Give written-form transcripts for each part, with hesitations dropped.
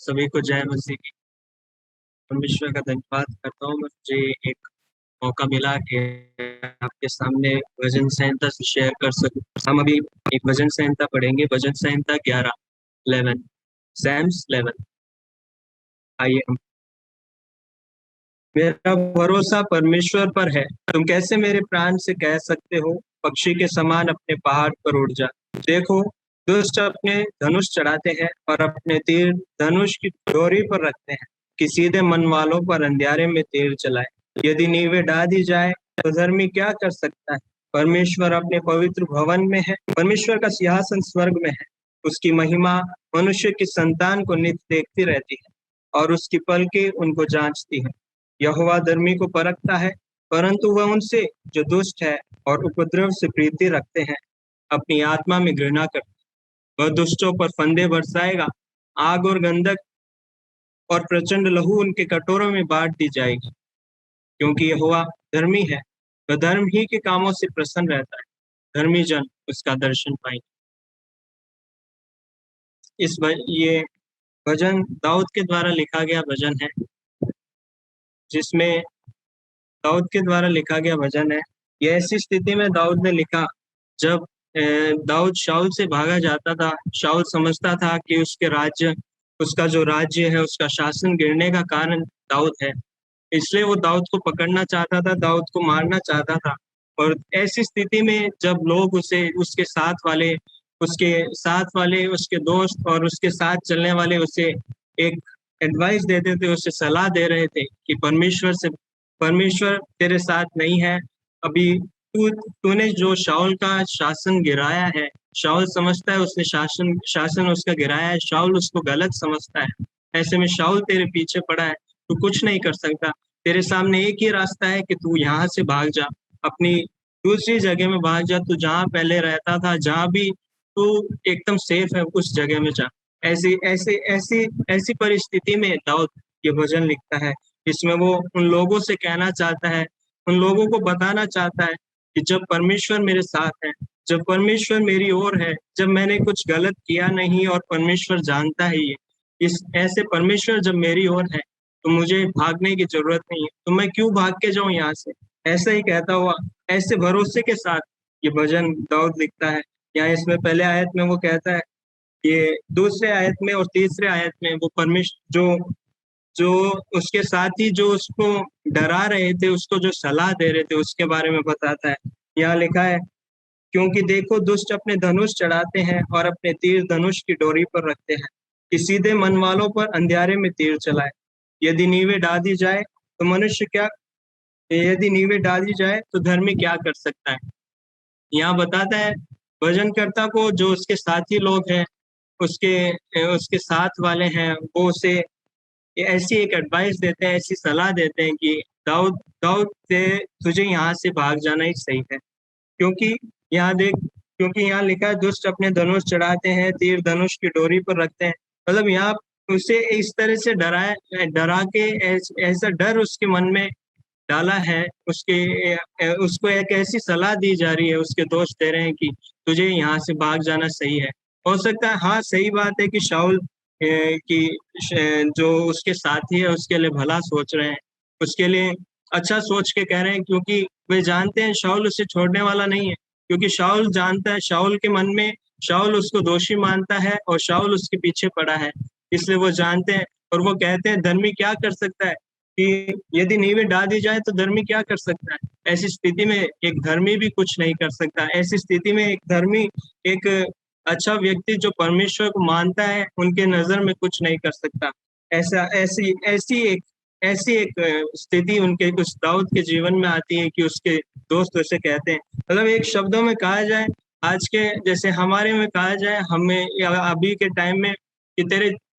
सभी को जय मसीह की। परमेश्वर का धन्यवाद करता हूँ, मुझे एक मौका मिला कि आपके सामने भजन संहिता से शेयर कर सकूं। हम अभी एक भजन संहिता पढ़ेंगे, भजन संहिता 11 सैम्स 11। आइए हम। मेरा भरोसा परमेश्वर पर है, तुम कैसे मेरे प्राण से कह सकते हो, पक्षी के समान अपने पहाड़ पर उड़ जा। देखो, दुष्ट अपने धनुष चढ़ाते हैं और अपने तीर धनुष की डोरी पर रखते हैं कि सीधे मन वालों पर अंधियारे में तीर चलाए। यदि नींवें डाह दी जाए तो धर्मी क्या कर सकता है। परमेश्वर अपने पवित्र भवन में है, परमेश्वर का सिंहासन स्वर्ग में है। उसकी महिमा मनुष्य की संतान को नित्य देखती रहती है और उसकी पलकें उनको जांचती है। यहोवा धर्मी को परखता है, परंतु वह उनसे जो दुष्ट है और उपद्रव से प्रीति रखते हैं अपनी आत्मा में घृणा करता है। वह दुष्टों पर फंदे बरसाएगा, आग और गंधक और प्रचंड लहू उनके कटोरों में बांट दी जाएगी। क्योंकि यहोवा धर्मी है, वह धर्म ही के कामों से प्रसन्न रहता है। धर्मी जन उसका दर्शन पाएंगे। ये भजन दाऊद के द्वारा लिखा गया भजन है, जिसमें दाऊद के द्वारा लिखा गया भजन है। ये ऐसी स्थिति में दाऊद ने लिखा जब दाऊद शाऊल से भागा जाता था। शाऊल समझता था कि उसका जो राज्य है, उसका शासन गिरने का कारण दाऊद है, इसलिए वो दाऊद को पकड़ना चाहता था, दाऊद को मारना चाहता था। और ऐसी स्थिति में जब लोग उसके दोस्त और उसके साथ चलने वाले उसे एक एडवाइस देते थे, उसे सलाह दे रहे थे कि परमेश्वर तेरे साथ नहीं है। अभी तूने जो शाऊल का शासन गिराया है, शाऊल समझता है उसने शासन उसका गिराया है, शाऊल उसको गलत समझता है। ऐसे में शाऊल तेरे पीछे पड़ा है, तू कुछ नहीं कर सकता। तेरे सामने एक ही रास्ता है कि तू यहाँ से भाग जा, अपनी दूसरी जगह में भाग जा। तू जहाँ पहले रहता था, जहाँ भी तू एकदम सेफ है, उस जगह में जा। ऐसी ऐसी ऐसी ऐसी परिस्थिति में दाऊद ये भजन लिखता है। इसमें वो उन लोगों से कहना चाहता है, उन लोगों को बताना चाहता है कि जब परमेश्वर मेरे साथ है, जब परमेश्वर मेरी ओर है, जब मैंने कुछ गलत किया नहीं और परमेश्वर जानता है ये, इस ऐसे परमेश्वर जब मेरी ओर है तो मुझे भागने की जरूरत नहीं है। तो मैं क्यों भाग के जाऊं यहाँ से। ऐसा ही कहता हुआ, ऐसे भरोसे के साथ ये भजन दाऊद लिखता है। यहाँ इसमें पहले आयत में वो कहता है, ये दूसरे आयत में और तीसरे आयत में वो परमेश्वर जो उसके साथी जो उसको डरा रहे थे, उसको जो सलाह दे रहे थे, उसके बारे में बताता है। यहाँ लिखा है, क्योंकि देखो दुष्ट अपने धनुष चढ़ाते हैं और अपने तीर धनुष की डोरी पर रखते हैं कि सीधे मन वालों पर अंधियारे में तीर चलाए। यदि नींवें डाल दी जाए तो यदि नींवें डाल दी जाए तो धर्मी क्या कर सकता है। यहाँ बताता है भजनकर्ता को, जो उसके साथी लोग हैं, उसके साथ वाले हैं, वो उसे ऐसी एक एडवाइस देते हैं, ऐसी सलाह देते हैं कि दाऊद दाऊद तुझे यहाँ से भाग जाना ही सही है। क्योंकि क्योंकि यहाँ लिखा है दुष्ट अपने धनुष चढ़ाते हैं, तीर धनुष की डोरी पर रखते हैं। मतलब यहाँ उसे इस तरह से डरा के ऐसा डर उसके मन में डाला है, उसको एक ऐसी सलाह दी जा रही है, उसके दोस्त दे रहे हैं कि तुझे यहाँ से भाग जाना सही है। हो सकता है, हाँ सही बात है कि शाऊल जो उसके साथी है उसके लिए भला सोच रहे हैं, उसके लिए अच्छा सोच के कह रहे हैं, क्योंकि वे जानते हैं शाऊल उसे छोड़ने वाला नहीं है। क्योंकि शाऊल जानता है, शाऊल के मन में शाऊल उसको दोषी मानता है और शाऊल उसके पीछे पड़ा है, इसलिए वो जानते हैं। और वो कहते हैं धर्मी क्या कर सकता है, कि यदि नींवें डाल दी जाए तो धर्मी क्या कर सकता है। ऐसी स्थिति में एक धर्मी भी कुछ नहीं कर सकता। ऐसी स्थिति में एक धर्मी, एक अच्छा व्यक्ति जो परमेश्वर को मानता है, उनके नजर में कुछ नहीं कर सकता। ऐसी एक स्थिति उनके कुछ दाऊद के जीवन में आती है कि उसके दोस्त उसे कहते हैं, मतलब एक शब्दों में कहा जाए, आज के जैसे हमारे में कहा जाए, हमें अभी के टाइम में कि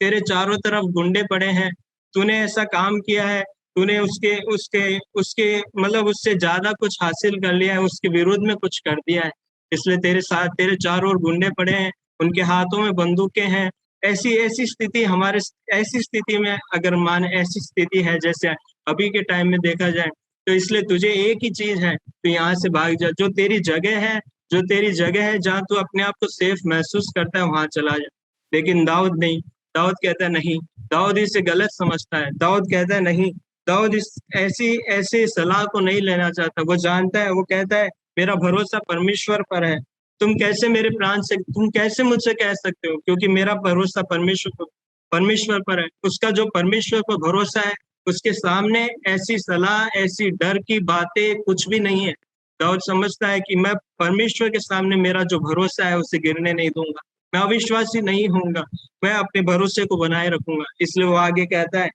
तेरे चारों तरफ गुंडे पड़े हैं, तूने ऐसा काम किया है, तूने उसके उसके उसके मतलब उससे ज्यादा कुछ हासिल कर लिया है, उसके विरोध में कुछ कर दिया है, इसलिए तेरे साथ तेरे चारों ओर गुंडे पड़े हैं, उनके हाथों में बंदूकें हैं। ऐसी स्थिति में अगर ऐसी स्थिति है जैसे अभी के टाइम में देखा जाए, तो इसलिए तुझे एक ही चीज है, तो यहाँ से भाग जा। जो तेरी जगह है जहाँ तू अपने आप को सेफ महसूस करता है, वहां चला जा। लेकिन दाऊद नहीं, दाऊद कहता है नहीं, दाऊद इसे गलत समझता है। दाऊद कहता है नहीं, दाऊद इस ऐसी ऐसी सलाह को नहीं लेना चाहता। वो जानता है, वो कहता है मेरा भरोसा परमेश्वर पर है। तुम कैसे मुझसे कह सकते हो, क्योंकि मेरा भरोसा परमेश्वर पर है। उसका जो परमेश्वर पर भरोसा है, उसके सामने ऐसी सलाह, ऐसी डर की बातें कुछ भी नहीं है। दाऊद समझता है कि मैं परमेश्वर के सामने मेरा जो भरोसा है उसे गिरने नहीं दूंगा, मैं अविश्वासी नहीं होऊंगा, मैं अपने भरोसे को बनाए रखूंगा। इसलिए वो आगे कहता है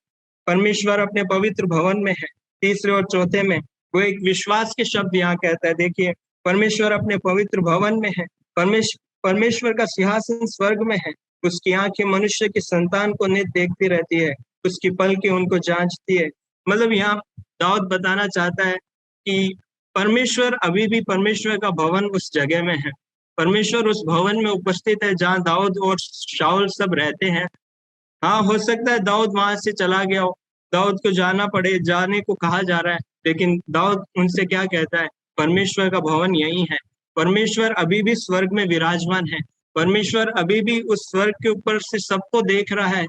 परमेश्वर अपने पवित्र भवन में है। तीसरे और चौथे में वो एक विश्वास के शब्द यहाँ कहता है। देखिए, परमेश्वर अपने पवित्र भवन में है, परमेश्वर का सिंहासन स्वर्ग में है, उसकी आंखें मनुष्य की संतान को नित देखती रहती है, उसकी पलकें उनको जांचती है। मतलब यहाँ दाऊद बताना चाहता है कि परमेश्वर अभी भी, परमेश्वर का भवन उस जगह में है, परमेश्वर उस भवन में उपस्थित है जहाँ दाऊद और शाऊल सब रहते हैं। हाँ, हो सकता है दाऊद वहां से चला गया हो, दाऊद को जाना पड़े, जाने को कहा जा रहा है, लेकिन दाऊद उनसे क्या कहता है, परमेश्वर का भवन यही है, परमेश्वर अभी भी स्वर्ग में विराजमान है, परमेश्वर अभी भी उस स्वर्ग के ऊपर से सबको देख रहा है,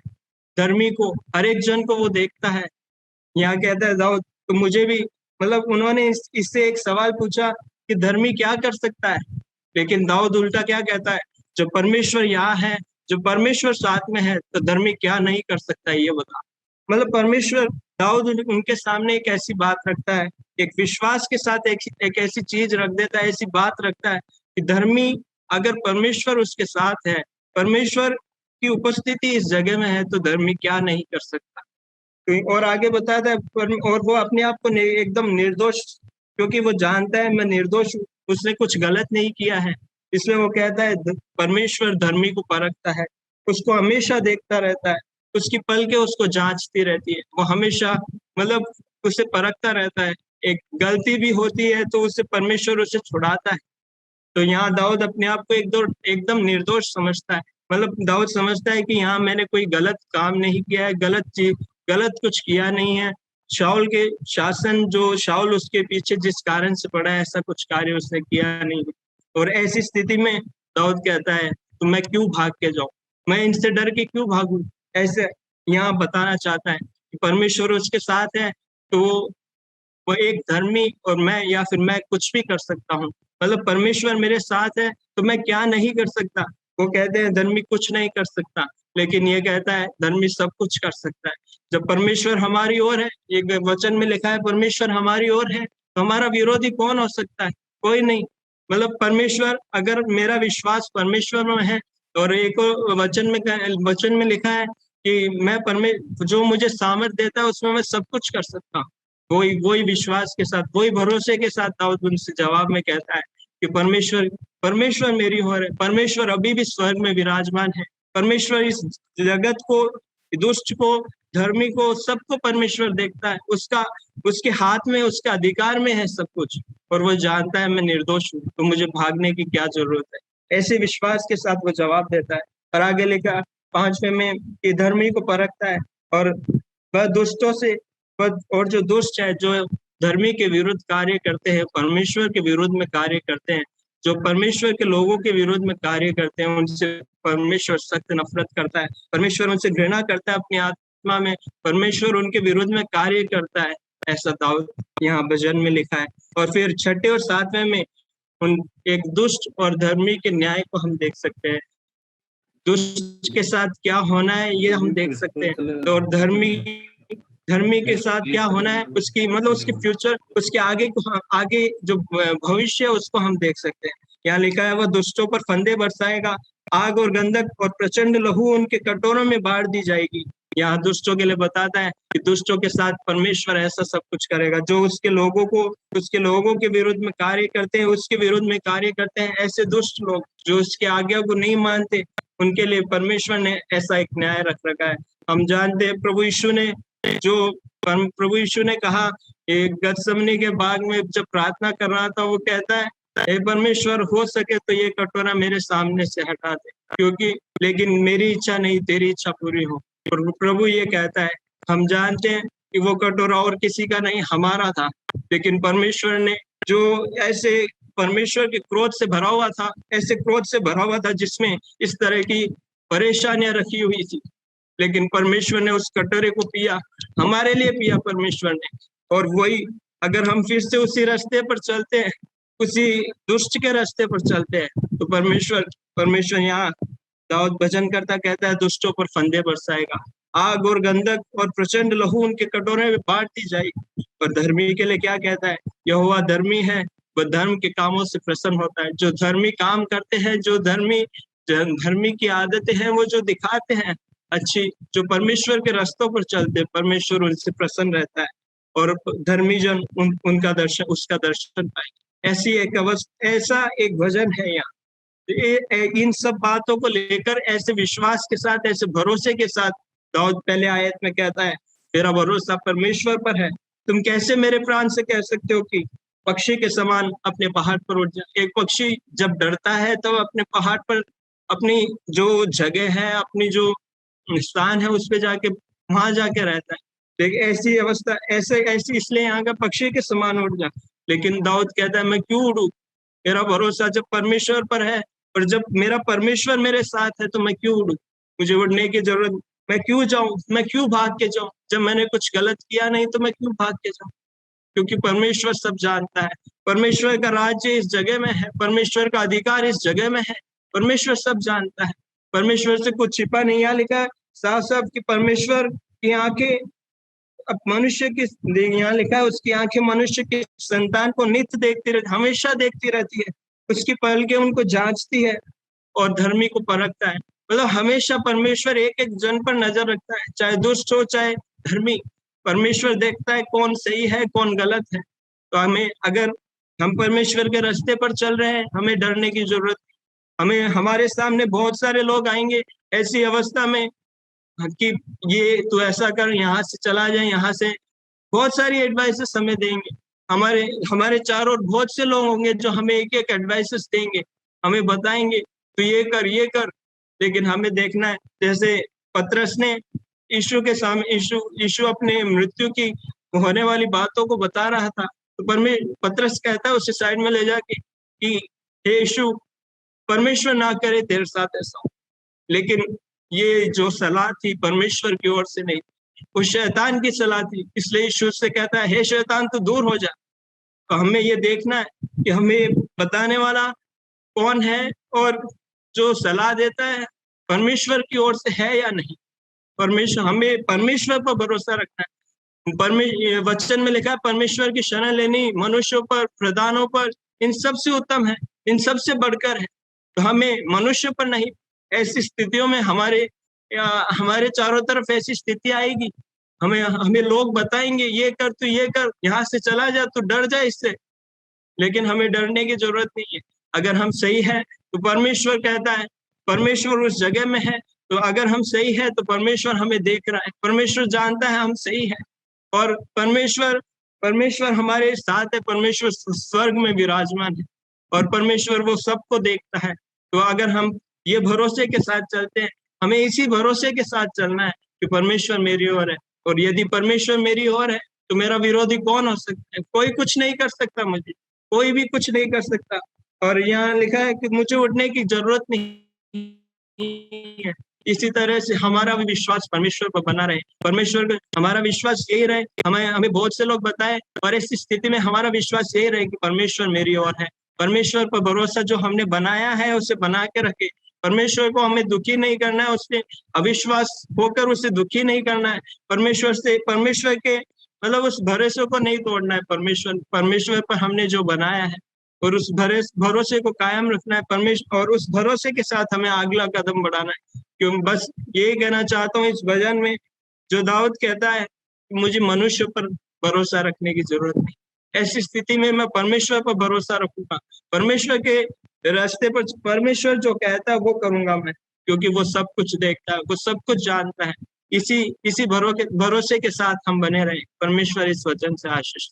धर्मी को, हर एक जन को वो देखता है। यहाँ कहता है दाऊद, तो मुझे भी, मतलब उन्होंने इससे एक सवाल पूछा कि धर्मी क्या कर सकता है, लेकिन दाऊद उल्टा क्या कहता है, जब परमेश्वर यहाँ है, जो परमेश्वर साथ में है, तो धर्मी क्या नहीं कर सकता है, ये बता। मतलब परमेश्वर, दाऊद उनके सामने एक ऐसी बात रखता है, एक विश्वास के साथ एक ऐसी चीज रख देता है, ऐसी बात रखता है कि धर्मी, अगर परमेश्वर उसके साथ है, परमेश्वर की उपस्थिति इस जगह में है, तो धर्मी क्या नहीं कर सकता। और आगे बताता है और वो अपने आप को एकदम निर्दोष, क्योंकि वो जानता है मैं निर्दोष हूँ, उसने कुछ गलत नहीं किया है, इसलिए वो कहता है परमेश्वर धर्मी को परखता है, उसको हमेशा देखता रहता है, उसकी पलकें उसको जांचती रहती है, वो हमेशा, मतलब उसे परखता रहता है। एक गलती भी होती है तो उसे परमेश्वर उसे छुड़ाता है। तो यहाँ दाऊद अपने आप को एकदम निर्दोष समझता है। मतलब दाऊद समझता है कि यहाँ मैंने कोई गलत काम नहीं किया है, गलत कुछ किया नहीं है। शाऊल के शासन, जो शाऊल उसके पीछे जिस कारण से पड़ा है, ऐसा कुछ कार्य उसने किया नहीं है। और ऐसी स्थिति में दाऊद कहता है तो मैं क्यों भाग के जाऊं, मैं इनसे डर के क्यों भागूं। ऐसे यहाँ बताना चाहता है कि परमेश्वर उसके साथ है, तो वो एक धर्मी, और मैं, या फिर मैं कुछ भी कर सकता हूँ। मतलब परमेश्वर मेरे साथ है तो मैं क्या नहीं कर सकता। वो कहते हैं धर्मी कुछ नहीं कर सकता, लेकिन ये कहता है धर्मी सब कुछ कर सकता है। जब परमेश्वर हमारी ओर है, ये वचन में लिखा है परमेश्वर हमारी ओर है, तो हमारा विरोधी कौन हो सकता है, कोई नहीं। मतलब परमेश्वर, अगर मेरा विश्वास परमेश्वर में है, और एक और वचन में लिखा है कि मैं जो मुझे सामर्थ देता है उसमें मैं सब कुछ कर सकता हूँ। वही वही विश्वास के साथ, वही भरोसे के साथ दाऊद उनसे जवाब में कहता है कि परमेश्वर परमेश्वर मेरी ओर है, परमेश्वर अभी भी स्वर्ग में विराजमान है, परमेश्वर इस जगत को, दुष्ट को, धर्मी को, सबको परमेश्वर देखता है, उसका, उसके हाथ में, उसके अधिकार में है सब कुछ, और वो जानता है मैं निर्दोष हूँ, तो मुझे भागने की क्या जरूरत है। ऐसे विश्वास के साथ वो जवाब देता है। और आगे लिखा 5वें में कि धर्मी को परखता है, और वह दुष्टों से, और जो दुष्ट है, जो धर्मी के विरुद्ध कार्य करते हैं, परमेश्वर के विरुद्ध में कार्य करते हैं, जो परमेश्वर के लोगों के विरुद्ध में कार्य करते हैं, उनसे परमेश्वर सख्त नफरत करता है, परमेश्वर उनसे घृणा करता है अपनी आत्मा में, परमेश्वर उनके विरुद्ध में कार्य करता है। ऐसा दाऊद यहाँ भजन में लिखा है। और फिर 6ठे और 7वें में उन एक दुष्ट और धर्मी के न्याय को हम देख सकते हैं। दुष्ट के साथ क्या होना है ये हम देख सकते हैं, और धर्मी के साथ क्या होना है, उसकी, मतलब उसके फ्यूचर, उसके आगे जो भविष्य है उसको हम देख सकते हैं। यहाँ लिखा है वह दुष्टों पर फंदे बरसाएगा, आग और गंधक और प्रचंड लहू उनके कटोरों में बाढ़ दी जाएगी। यहाँ दुष्टों के लिए बताता है कि दुष्टों के साथ परमेश्वर ऐसा सब कुछ करेगा, जो उसके लोगों के विरुद्ध में कार्य करते हैं, उसके विरुद्ध में कार्य करते हैं, ऐसे दुष्ट लोग जो उसके आज्ञा को नहीं मानते, उनके लिए परमेश्वर ने ऐसा एक न्याय रख रखा है। हम जानते हैं प्रभु यीशु ने कहा, गतसमनी के बाग में जब प्रार्थना कर रहा था, वो कहता है हे परमेश्वर, हो सके तो ये कटोरा मेरे सामने से हटा दे, क्योंकि लेकिन मेरी इच्छा नहीं तेरी इच्छा पूरी हो। और प्रभु ये कहता है, हम जानते हैं कि वो कटोरा और किसी का नहीं, हमारा था, लेकिन परमेश्वर ने, जो ऐसे परमेश्वर के क्रोध से भरा हुआ था, ऐसे क्रोध से भरा हुआ था जिसमें इस तरह की परेशानियां रखी हुई थी, लेकिन परमेश्वर ने उस कटोरे को पिया, हमारे लिए पिया परमेश्वर ने। और वही अगर हम फिर से उसी रास्ते पर चलते हैं, उसी दुष्ट के रास्ते पर चलते हैं, तो परमेश्वर यहाँ दाऊद भजन करता कहता है, दुष्टों पर फंदे बरसाएगा, आग और गंधक और प्रचंड लहू उनके कटोरे में बांट दी जाएगी। पर धर्मी के लिए क्या कहता है? यहोवा धर्मी है, वह धर्म के कामों से प्रसन्न होता है। जो धर्मी काम करते हैं, जो धर्मी की आदतें हैं, वो जो दिखाते हैं अच्छी, जो परमेश्वर के रास्तों पर चलते, परमेश्वर उनसे प्रसन्न रहता है और धर्मी जन उसका दर्शन पाए। ऐसा एक भजन है यहाँ। इन सब बातों को लेकर ऐसे विश्वास के साथ, ऐसे भरोसे के साथ दाऊद पहले आयत में कहता है, तेरा भरोसा परमेश्वर पर है। तुम कैसे मेरे प्राण से कह सकते हो कि पक्षी के समान अपने पहाड़ पर उड़ जा। एक पक्षी जब डरता है तो अपने पहाड़ पर अपनी जो जगह है, अपनी जो स्थान है, उस पे जाके वहां जाके रहता है। लेकिन ऐसी अवस्था ऐसी इसलिए यहाँ का पक्षी के समान उड़ जा। लेकिन दाऊद कहता है, मैं क्यों उड़ू? मेरा भरोसा जब परमेश्वर पर है, और जब मेरा परमेश्वर मेरे साथ है तो मैं क्यों उड़ू? मुझे उड़ने की जरूरत, मैं क्यों जाऊं? मैं क्यों भाग के जाऊं? जब मैंने कुछ गलत किया नहीं तो मैं क्यों भाग के जाऊं? क्योंकि परमेश्वर सब जानता है। परमेश्वर का राज्य इस जगह में है, परमेश्वर का अधिकार इस जगह में है, परमेश्वर सब जानता है। परमेश्वर से कुछ छिपा नहीं। यहाँ लिखा है साफ साफ कि परमेश्वर की आंखें अब मनुष्य की, यहाँ लिखा है उसकी आंखें मनुष्य के संतान को नित्य देखती रहती, हमेशा देखती रहती है। उसकी पलकें उनको जांचती है और धर्मी को परखता है। मतलब हमेशा परमेश्वर एक एक जन पर नजर रखता है, चाहे दुष्ट हो चाहे धर्मी। परमेश्वर देखता है कौन सही है कौन गलत है। तो हमें, अगर हम परमेश्वर के रास्ते पर चल रहे हैं, हमें डरने की जरूरत। हमें, हमारे सामने बहुत सारे लोग आएंगे ऐसी अवस्था में कि ये तू ऐसा कर, यहाँ से चला जाए, यहाँ से बहुत सारी एडवाइसेस हमें देंगे। हमारे चारों ओर बहुत से लोग होंगे जो हमें एक एक एडवाइसेस देंगे, हमें बताएंगे तो ये कर ये कर। लेकिन हमें देखना है, जैसे पतरस ने यीशु के सामने, यीशु अपने मृत्यु की होने वाली बातों को बता रहा था, तो पतरस कहता है उसे साइड में ले जाके कि हे यीशु, परमेश्वर ना करे तेरे साथ ऐसा हो। लेकिन ये जो सलाह थी परमेश्वर की ओर से नहीं, वो शैतान की सलाह थी। इसलिए यीशु से कहता है, हे शैतान तू दूर हो जा। तो हमें ये देखना है कि हमें बताने वाला कौन है और जो सलाह देता है परमेश्वर की ओर से है या नहीं। हमें परमेश्वर पर भरोसा रखना है। वचन में लिखा है परमेश्वर की शरण लेनी मनुष्यों पर, प्रधानों पर, इन सबसे उत्तम है, इन सबसे बढ़कर है। तो हमें मनुष्य पर नहीं, ऐसी स्थितियों में हमारे चारों तरफ ऐसी स्थिति आएगी, हमें लोग बताएंगे ये कर तू ये कर, यहाँ से चला जा, तू डर जा इससे। लेकिन हमें डरने की जरूरत नहीं है। अगर हम सही है तो परमेश्वर कहता है, परमेश्वर उस जगह में है। तो अगर हम सही है तो परमेश्वर हमें देख रहा है, परमेश्वर जानता है हम सही है। और परमेश्वर हमारे साथ है, परमेश्वर स्वर्ग में विराजमान है और परमेश्वर वो सबको देखता है। तो अगर हम ये भरोसे के साथ चलते हैं, हमें इसी भरोसे के साथ चलना है कि परमेश्वर मेरी ओर है। और यदि परमेश्वर मेरी ओर है तो मेरा विरोधी कौन हो सकता है? कोई कुछ नहीं कर सकता, मुझे कोई भी कुछ नहीं कर सकता। और यहाँ लिखा है कि मुझे उठने की जरूरत नहीं है। इसी तरह से हमारा भी विश्वास परमेश्वर पर बना रहे, परमेश्वर पर हमारा विश्वास यही रहे। हमें बहुत से लोग बताए, और इस स्थिति में हमारा विश्वास यही रहे कि परमेश्वर मेरी ओर है। परमेश्वर पर भरोसा जो हमने बनाया है उसे बना के रखे। परमेश्वर को हमें दुखी नहीं करना है, उससे अविश्वास होकर उसे दुखी नहीं करना है। परमेश्वर के मतलब उस भरोसे को नहीं तोड़ना है। परमेश्वर पर हमने जो बनाया है और उस भरोसे को कायम रखना है परमेश्वर, और उस भरोसे के साथ हमें अगला कदम बढ़ाना है। क्यों, बस यही कहना चाहता हूँ इस भजन में, जो दाऊद कहता है मुझे मनुष्य पर भरोसा रखने की जरूरत नहीं। ऐसी स्थिति में मैं परमेश्वर पर भरोसा रखूंगा, परमेश्वर के रास्ते पर, परमेश्वर जो कहता है वो करूंगा मैं, क्योंकि वो सब कुछ देखता है, वो सब कुछ जानता है। इसी भरोसे के साथ हम बने रहे। परमेश्वर इस वचन से आशीष